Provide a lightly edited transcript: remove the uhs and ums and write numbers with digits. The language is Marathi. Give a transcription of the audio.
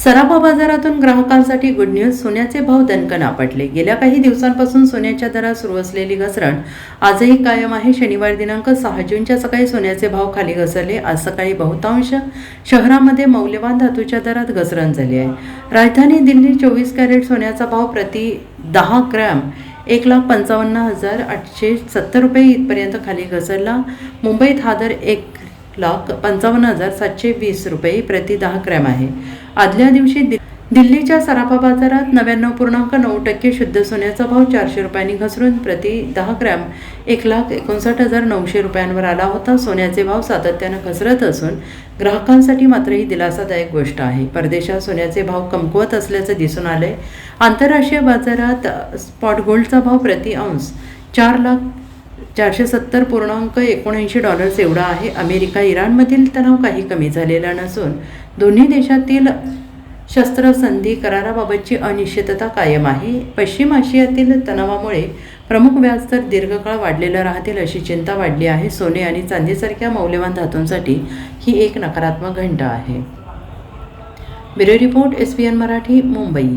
सराफा बाजारातून ग्राहकांसाठी गुड न्यूज. सोन्याचे भाव दणकन आपटले. गेल्या काही दिवसांपासून सोन्याच्या दरात सुरू असलेली घसरण आजही कायम आहे. शनिवार दिनांक 6 जूनच्या सकाळी सोन्याचे भाव खाली घसरले. आज सकाळी बहुतांश शहरांमध्ये मौल्यवान धातूच्या दरात घसरण झाली आहे. राजधानी दिल्ली 24 कॅरेट सोन्याचा भाव प्रति 10 ग्रॅम 1,55,870 रुपये इथपर्यंत खाली घसरला. मुंबईत हा दर 1,55,720 रुपये प्रति 10 ग्रॅम आहे. आदल्या दिवशी दिल्लीच्या सराफा बाजारात 99.9% शुद्ध सोन्याचा भाव 400 रुपयांनी घसरून प्रति 10 ग्रॅम 1,59,900 रुपयांवर आला होता. सोन्याचे भाव सातत्यानं घसरत असून ग्राहकांसाठी मात्र ही दिलासादायक गोष्ट आहे. परदेशात सोन्याचे भाव कमकुवत असल्याचं दिसून आलंय. आंतरराष्ट्रीय बाजारात स्पॉट गोल्डचा भाव प्रति अंश 4,470.79 डॉलर्स एवढा आहे. अमेरिका इराणमधील तणाव काही कमी झालेला नसून दोन्ही देशातील शस्त्रसंधी कराराबाबतची अनिश्चितता कायम आहे. पश्चिम आशियातील तणावामुळे प्रमुख व्याजदर दीर्घकाळ वाढलेला राहतील अशी चिंता वाढली आहे. सोने आणि चांदीसारख्या मौल्यवान धातूंसाठी ही एक नकारात्मक घंटा आहे. Bureau report, SBN Marathi, Mumbai.